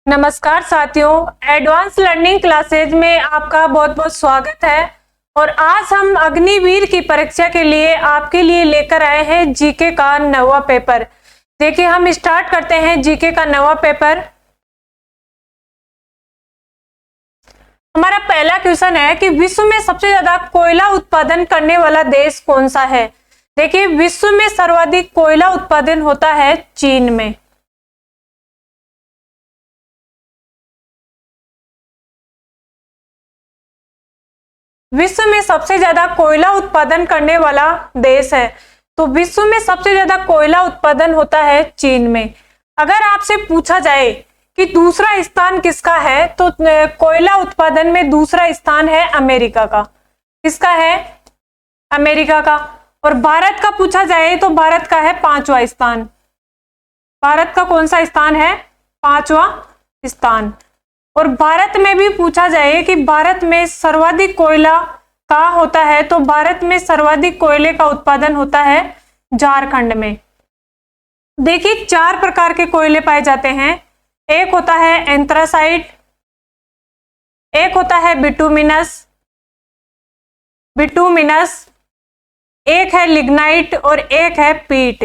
नमस्कार साथियों, advance learning classes में आपका बहुत बहुत स्वागत है। और आज हम अग्निवीर की परीक्षा के लिए आपके लिए लेकर आए हैं जीके का नवा पेपर। देखिए, हम स्टार्ट करते हैं जीके का नवा पेपर। हमारा पहला क्वेश्चन है कि विश्व में सबसे ज्यादा कोयला उत्पादन करने वाला देश कौन सा है। देखिए, विश्व में सर्वाधिक कोयला उत्पादन होता है चीन में। विश्व में सबसे ज्यादा कोयला उत्पादन करने वाला देश है, तो विश्व में सबसे ज्यादा कोयला उत्पादन होता है चीन में। अगर आपसे पूछा जाए कि दूसरा स्थान किसका है, तो कोयला उत्पादन में दूसरा स्थान है अमेरिका का। किसका है? अमेरिका का। और भारत का पूछा जाए तो भारत का है 5वां स्थान। भारत का कौन सा स्थान है? 5वां स्थान। और भारत में भी पूछा जाए कि भारत में सर्वाधिक कोयला कहाँ होता है, तो भारत में सर्वाधिक कोयले का उत्पादन होता है झारखंड में। देखिए, 4 प्रकार के कोयले पाए जाते हैं। एक होता है एंथ्रासाइट, एक होता है बिटुमिनस, एक है लिग्नाइट और एक है पीट।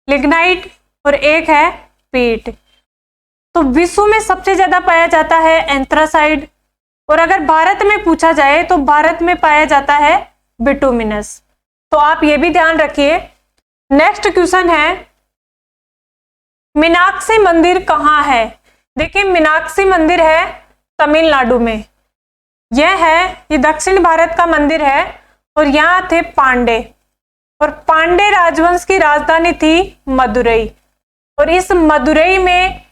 लिग्नाइट और एक है पीट। तो विश्व में सबसे ज्यादा पाया जाता है एंथ्रासाइड। और अगर भारत में पूछा जाए तो भारत में पाया जाता है बिटुमिनस। तो आप ये भी ध्यान रखिए। नेक्स्ट क्वेश्चन है, मीनाक्षी मंदिर कहाँ है। देखिए, मीनाक्षी मंदिर है तमिलनाडु में। ये दक्षिण भारत का मंदिर है। और यहाँ थे पांडे, और पांडे राजवंश की राजधानी थी मदुरई। और इस मदुरई में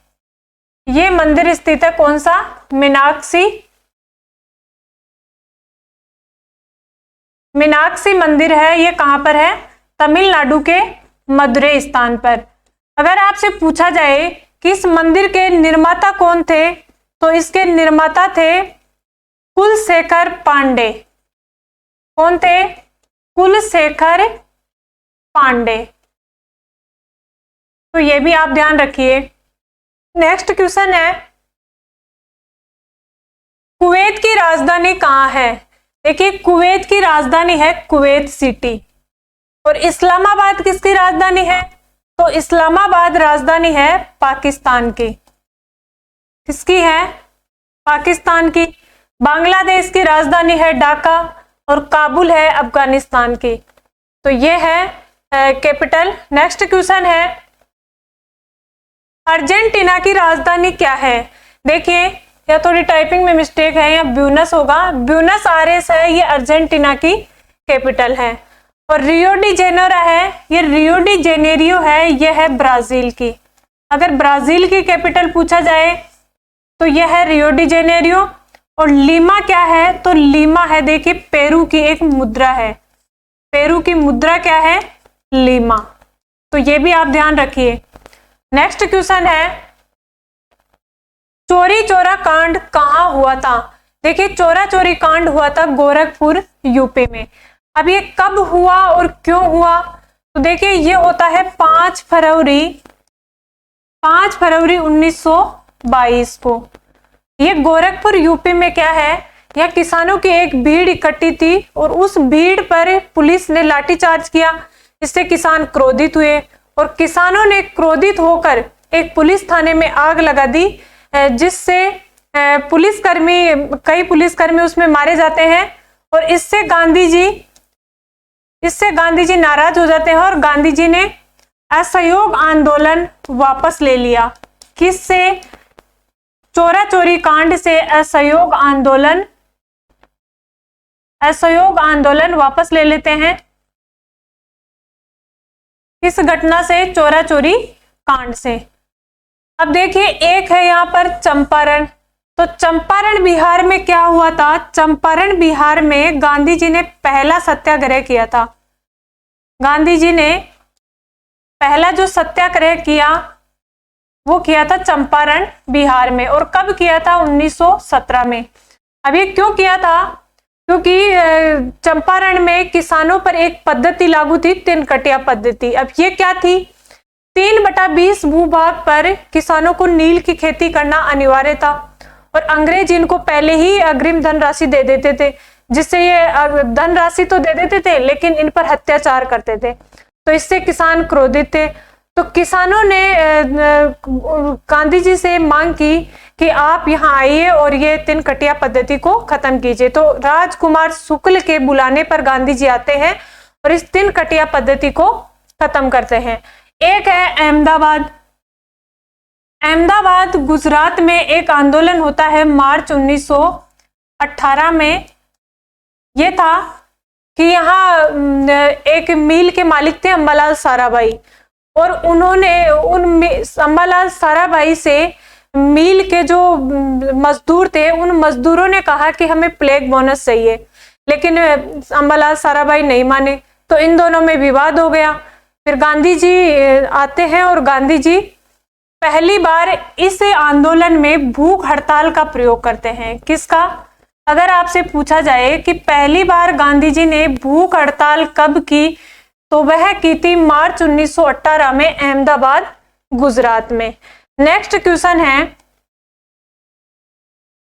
ये मंदिर स्थित है। कौन सा? मीनाक्षी मंदिर है। ये कहां पर है? तमिलनाडु के मदुरई स्थान पर। अगर आपसे पूछा जाए कि इस मंदिर के निर्माता कौन थे, तो इसके निर्माता थे कुलशेखर पांडे। कौन थे? कुलशेखर पांडे। तो ये भी आप ध्यान रखिए। नेक्स्ट क्वेश्चन है, कुवैत की राजधानी कहाँ है। देखिए, कुवैत की राजधानी है कुवैत सिटी। और इस्लामाबाद किसकी राजधानी है? तो इस्लामाबाद राजधानी है पाकिस्तान की। किसकी है? पाकिस्तान की। बांग्लादेश की राजधानी है ढाका और काबुल है अफगानिस्तान की। तो ये है कैपिटल। नेक्स्ट क्वेश्चन है, अर्जेंटीना की राजधानी क्या है। देखिए, या थोड़ी टाइपिंग में मिस्टेक है, या ब्यूनस होगा। ब्यूनस आयरेस है, ये अर्जेंटीना की कैपिटल है। और रियो डी जेनेरो है, ये रियो डी जेनेरियो है, ये है ब्राजील की। अगर ब्राजील की कैपिटल पूछा जाए तो यह है रियो डी जेनेरियो। और लीमा क्या है? तो लीमा है, देखिए, पेरू की एक मुद्रा है। पेरू की मुद्रा क्या है? लीमा। तो ये भी आप ध्यान रखिए। नेक्स्ट क्वेश्चन है, चोरी चोरा कांड कहाँ हुआ था। देखिए, चोरा चोरी कांड हुआ था गोरखपुर यूपी में। अब ये कब हुआ और क्यों हुआ, तो देखिए, ये होता है 5 फरवरी 1922 को। ये गोरखपुर यूपी में क्या है, यह किसानों की एक भीड़ इकट्ठी थी और उस भीड़ पर पुलिस ने लाठीचार्ज किया। इससे किसान क्रोधित हुए और किसानों ने क्रोधित होकर एक पुलिस थाने में आग लगा दी, जिससे कई पुलिसकर्मी उसमें मारे जाते हैं। और इससे गांधी जी नाराज हो जाते हैं और गांधी जी ने असहयोग आंदोलन वापस ले लिया। किससे? चोरा चोरी कांड से असहयोग आंदोलन वापस ले लेते हैं। किस घटना से? चोरा चोरी कांड से। अब देखिए, एक है यहाँ पर चंपारण। तो चंपारण बिहार में क्या हुआ था? चंपारण बिहार में गांधी जी ने पहला सत्याग्रह किया था। गांधी जी ने पहला जो सत्याग्रह किया वो किया था चंपारण बिहार में। और कब किया था? 1917 में। अब ये क्यों किया था? क्योंकि चंपारण में किसानों पर एक पद्धति लागू थी, तिनकटिया पद्धति। अब ये क्या थी? 3/20 भूभाग पर किसानों को नील की खेती करना अनिवार्य था और अंग्रेज इनको पहले ही अग्रिम धनराशि दे देते थे, जिससे ये धनराशि तो दे देते थे लेकिन इन पर अत्याचार करते थे, तो इससे किसान क्रोधित थे। तो किसानों ने गांधी जी से मांग की कि आप यहाँ आइए और ये 3 कटिया पद्धति को खत्म कीजिए। तो राजकुमार शुक्ल के बुलाने पर गांधी जी आते हैं और इस 3 कटिया पद्धति को खत्म करते हैं। एक है अहमदाबाद। अहमदाबाद गुजरात में एक आंदोलन होता है मार्च 1918 में। यह था कि यहाँ एक मिल के मालिक थे अंबालाल साराभाई और उन्होंने उन अंबालाल साराभाई से मिल के जो मजदूर थे उन मजदूरों ने कहा कि हमें प्लेग बोनस चाहिए, लेकिन अंबालाल साराभाई नहीं माने, तो इन दोनों में विवाद हो गया। फिर गांधी जी आते हैं और गांधी जी पहली बार इस आंदोलन में भूख हड़ताल का प्रयोग करते हैं। किसका? अगर आपसे पूछा जाए कि पहली बार गांधी जी ने भूख हड़ताल कब की, तो वह की थी मार्च 1918 में अहमदाबाद गुजरात में। नेक्स्ट क्वेश्चन है,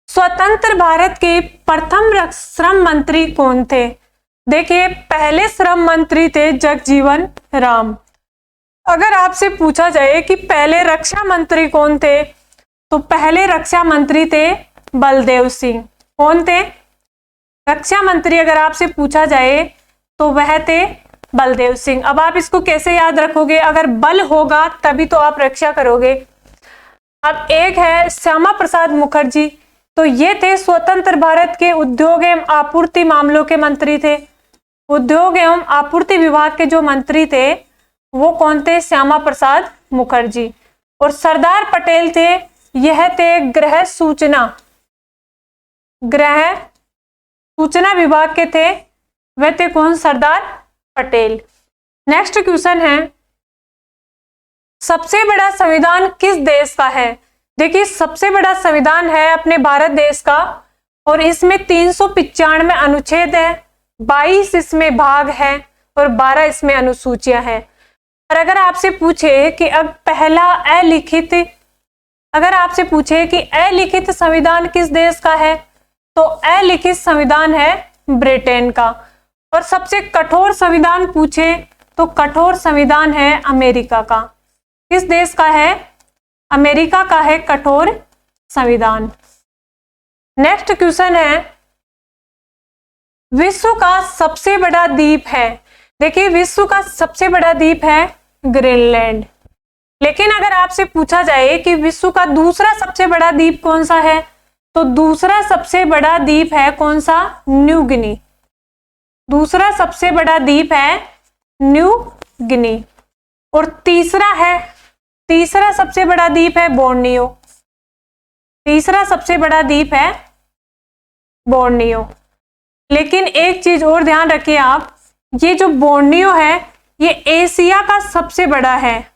स्वतंत्र भारत के प्रथम श्रम मंत्री कौन थे? देखिए, पहले श्रम मंत्री थे जगजीवन राम। अगर आपसे पूछा जाए कि पहले रक्षा मंत्री कौन थे, तो पहले रक्षा मंत्री थे बलदेव सिंह। कौन थे? रक्षा मंत्री अगर आपसे पूछा जाए तो वह थे बलदेव सिंह। अब आप इसको कैसे याद रखोगे? अगर बल होगा तभी तो आप रक्षा करोगे। अब एक है श्यामा प्रसाद मुखर्जी, तो ये थे स्वतंत्र भारत के उद्योग एवं आपूर्ति मामलों के मंत्री थे। उद्योग एवं आपूर्ति विभाग के जो मंत्री थे वो कौन थे? श्यामा प्रसाद मुखर्जी। और सरदार पटेल थे, यह थे गृह सूचना विभाग के थे, वह थे कौन? सरदार पटेल। नेक्स्ट क्वेश्चन है, सबसे बड़ा संविधान किस देश का है? देखिए, सबसे बड़ा संविधान है अपने भारत देश का और इसमें 395 अनुच्छेद है, 22 इसमें भाग है और 12 इसमें अनुसूचियां हैं। और अगर आपसे पूछे कि अब पहला अलिखित संविधान किस देश का है, तो अलिखित संविधान है ब्रिटेन का। और सबसे कठोर संविधान पूछे तो कठोर संविधान है अमेरिका का। किस देश का है? अमेरिका का है कठोर संविधान। नेक्स्ट क्वेश्चन है, विश्व का सबसे बड़ा द्वीप है। देखिए, विश्व का सबसे बड़ा द्वीप है ग्रीनलैंड। लेकिन अगर आपसे पूछा जाए कि विश्व का दूसरा सबसे बड़ा द्वीप कौन सा है, तो दूसरा सबसे बड़ा द्वीप है कौन सा? New Guinea. दूसरा सबसे बड़ा द्वीप है न्यू गिनी। और तीसरा सबसे बड़ा द्वीप है बोर्नियो। तीसरा सबसे बड़ा द्वीप है बोर्नियो। लेकिन एक चीज और ध्यान रखिए आप, ये जो बोर्नियो है ये एशिया का सबसे बड़ा है।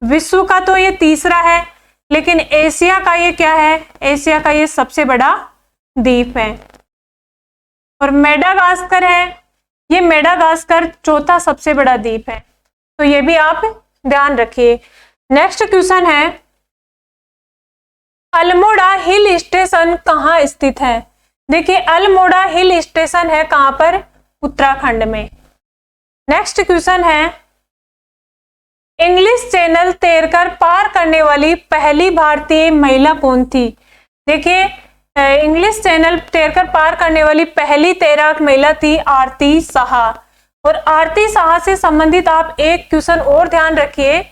विश्व का तो ये तीसरा है, लेकिन एशिया का ये क्या है? एशिया का ये सबसे बड़ा द्वीप है। और मेडागास्कर है, ये मेडागास्कर चौथा सबसे बड़ा द्वीप है, तो ये भी आप ध्यान रखिए। नेक्स्ट क्वेश्चन है, अल्मोड़ा हिल स्टेशन कहाँ स्थित है? देखिए, अल्मोड़ा हिल स्टेशन है कहाँ पर? उत्तराखंड में। नेक्स्ट क्वेश्चन है, इंग्लिश चैनल तैरकर पार करने वाली पहली भारतीय महिला कौन थी? देखिए, इंग्लिश चैनल तैरकर पार करने वाली पहली तैराक महिला थी आरती साहा। और आरती साहा से संबंधित आप एक क्वेश्चन और ध्यान रखिए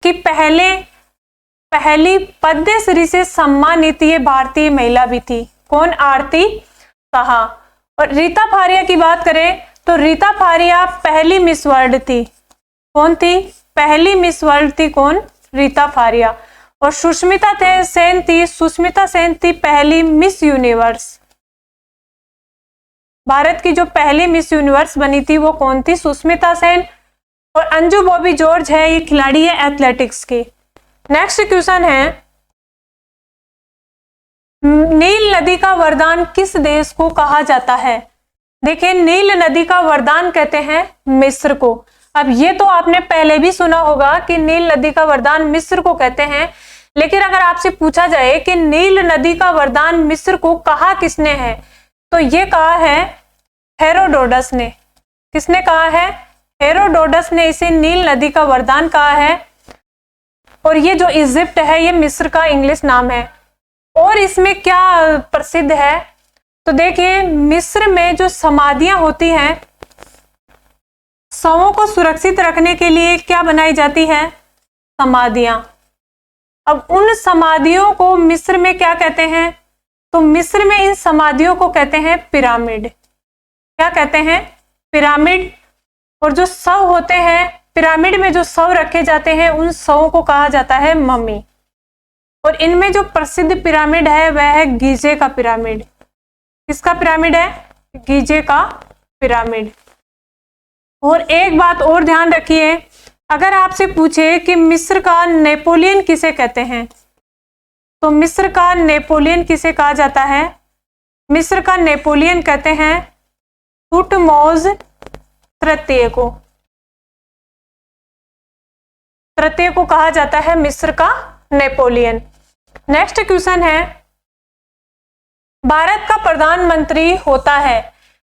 कि पहली पद्मश्री से सम्मानित ये भारतीय महिला भी थी। कौन? आरती साहा। और रीता फारिया की बात करें तो रीता फारिया पहली मिस वर्ल्ड थी। कौन थी? पहली मिस वर्ल्ड थी कौन? रीता फारिया। और सुष्मिता सेन थी पहली मिस यूनिवर्स। भारत की जो पहली मिस यूनिवर्स बनी थी वो कौन थी? सुष्मिता सेन। और अंजू बॉबी जॉर्ज है, ये खिलाड़ी है एथलेटिक्स की। नेक्स्ट क्वेश्चन है, नील नदी का वरदान किस देश को कहा जाता है? देखिए, नील नदी का वरदान कहते हैं मिस्र को। अब ये तो आपने पहले भी सुना होगा कि नील नदी का वरदान मिस्र को कहते हैं, लेकिन अगर आपसे पूछा जाए कि नील नदी का वरदान मिस्र को कहा किसने है, तो ये कहा है हेरोडोटस ने। किसने कहा है? हेरोडोटस ने इसे नील नदी का वरदान कहा है। और ये जो इजिप्ट है ये मिस्र का इंग्लिश नाम है। और इसमें क्या प्रसिद्ध है, तो देखिए मिस्र में जो समाधियां होती हैं, शवों को सुरक्षित रखने के लिए क्या बनाई जाती है? समाधियां। अब उन समाधियों को मिस्र में क्या कहते हैं? तो मिस्र में इन समाधियों को कहते हैं पिरामिड। क्या कहते हैं? पिरामिड। और जो शव होते हैं, पिरामिड में जो शव रखे जाते हैं, उन शवों को कहा जाता है मम्मी। और इनमें जो प्रसिद्ध पिरामिड है वह है गीजे का पिरामिड। किसका पिरामिड है? गीजे का पिरामिड। और एक बात और ध्यान रखिए, अगर आपसे पूछे कि मिस्र का नेपोलियन किसे कहते हैं, तो मिस्र का नेपोलियन किसे कहा जाता है? मिस्र का नेपोलियन कहते हैं थुटमोस तृतीय को। तृतीय को कहा जाता है मिस्र का नेपोलियन। नेक्स्ट क्वेश्चन है, भारत का प्रधानमंत्री होता है।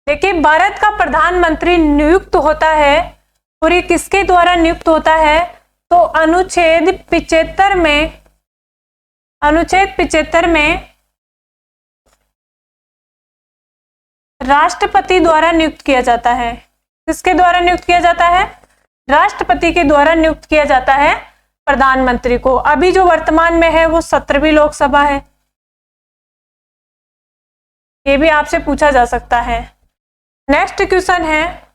देखिए भारत का प्रधानमंत्री नियुक्त होता है, और ये किसके द्वारा नियुक्त होता है? तो अनुच्छेद 75 में राष्ट्रपति द्वारा नियुक्त किया जाता है। किसके द्वारा नियुक्त किया जाता है? राष्ट्रपति के द्वारा नियुक्त किया जाता है प्रधानमंत्री को। अभी जो वर्तमान में है वो 17वीं लोकसभा है। ये भी आपसे पूछा जा सकता है। नेक्स्ट क्वेश्चन है,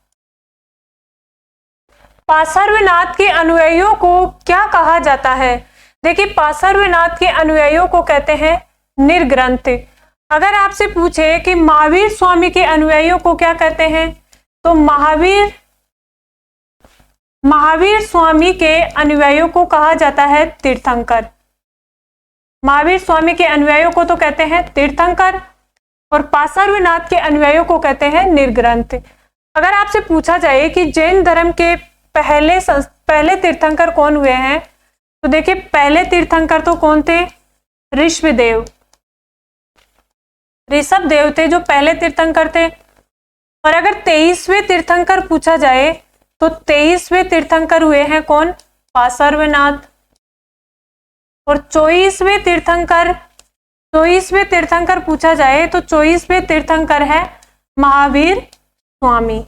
पार्श्वनाथ के अनुयायियों को क्या कहा जाता है? देखिए पार्श्वनाथ के अनुयायियों को कहते हैं निर्ग्रंथ। अगर आपसे पूछे कि महावीर स्वामी के अनुयायियों को क्या कहते हैं, तो महावीर स्वामी के अनुयायियों को कहा जाता है तीर्थंकर। महावीर स्वामी के अनुयायियों को तो कहते हैं तीर्थंकर, और पार्श्वनाथ के अनुयायियों को कहते हैं निर्ग्रंथ। अगर आपसे पूछा जाए कि जैन धर्म के पहले तीर्थंकर कौन हुए हैं, तो देखिए पहले तीर्थंकर तो कौन थे? ऋषभदेव। ऋषभदेव थे जो पहले तीर्थंकर थे। और अगर 23वें तीर्थंकर पूछा जाए, तो 23वें तीर्थंकर हुए हैं कौन? पार्श्वनाथ। और 24वें तीर्थंकर पूछा जाए, तो 24वें तीर्थंकर है महावीर स्वामी।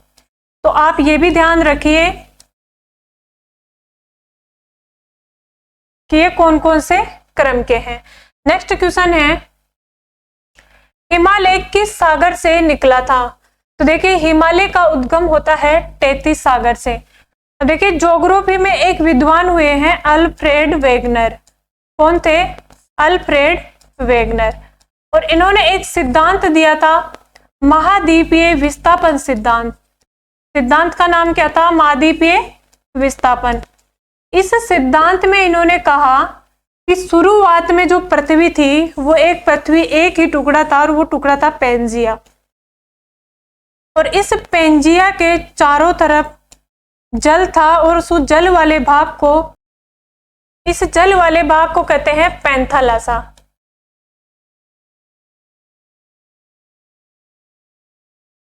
तो आप ये भी ध्यान रखिए कि ये कौन कौन से क्रम के हैं। नेक्स्ट क्वेश्चन है, हिमालय किस सागर से निकला था? तो देखिए हिमालय का उद्गम होता है टेथिस सागर से। देखिए ज्योग्राफी में एक विद्वान हुए हैं अल्फ्रेड वेगनर। कौन थे? Alfred Wegener. और इन्होंने एक सिद्धांत दिया था, महाद्वीपीय विस्थापन सिद्धांत। सिद्धांत का नाम क्या था? महाद्वीपीय विस्थापन। इस सिद्धांत में इन्होंने कहा कि शुरुआत में जो पृथ्वी थी वो एक ही टुकड़ा था, और वो टुकड़ा था पेंजिया। और इस पेंजिया के चारों तरफ जल था, और उस जल वाले भाग को कहते हैं पैंथालासा।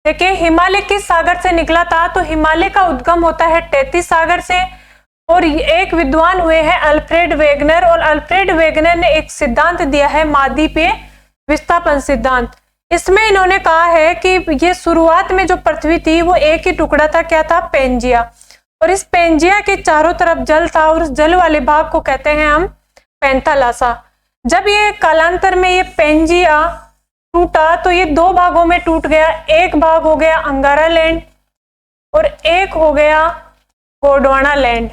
देखिए हिमालय किस सागर से निकला था? तो हिमालय का उद्गम होता है टेथिस सागर से। और एक विद्वान हुए हैं अल्फ्रेड वेगनर, और अल्फ्रेड वेगनर ने एक सिद्धांत दिया है महाद्वीपीय विस्थापन सिद्धांत। इसमें इन्होंने कहा है कि ये शुरुआत में जो पृथ्वी थी वो एक ही टुकड़ा था, क्या था? पेंजिया। और इस पेंजिया के चारों तरफ जल था, और उस जल वाले भाग को कहते हैं हम पैंथालासा। जब ये कालांतर में ये पेंजिया टूटा, तो ये दो भागों में टूट गया। एक भाग हो गया अंगारा लैंड, और एक हो गया गोंडवाना लैंड।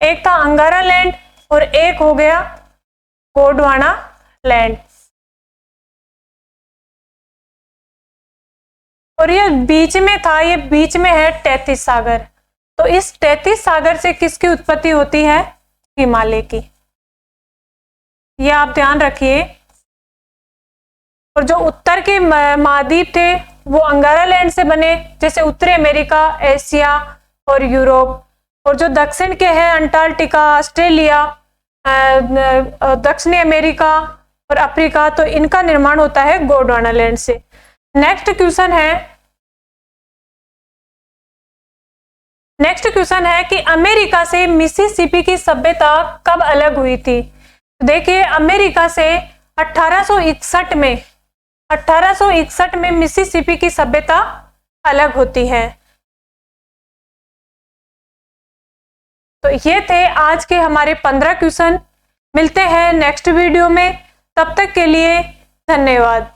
एक था अंगारा लैंड और एक हो गया गोंडवाना लैंड। और ये बीच में था, ये बीच में है टेथिस सागर। तो इस टेथिस सागर से किसकी उत्पत्ति होती है? हिमालय की। ये आप ध्यान रखिए। और जो उत्तर के महाद्वीप थे वो अंगारा लैंड से बने, जैसे उत्तरी अमेरिका, एशिया, और यूरोप, और जो दक्षिण के हैं अंटार्कटिका, ऑस्ट्रेलिया, दक्षिणी अमेरिका और अफ्रीका, तो इनका निर्माण होता है गोंडवाना लैंड से। नेक्स्ट क्वेश्चन है कि अमेरिका से मिसिसिपी की सभ्यता कब अलग हुई थी? देखिए, अमेरिका से 1861 में मिसिसिपी की सभ्यता अलग होती है। तो ये थे आज के हमारे 15 क्वेश्चन। मिलते हैं नेक्स्ट वीडियो में, तब तक के लिए धन्यवाद।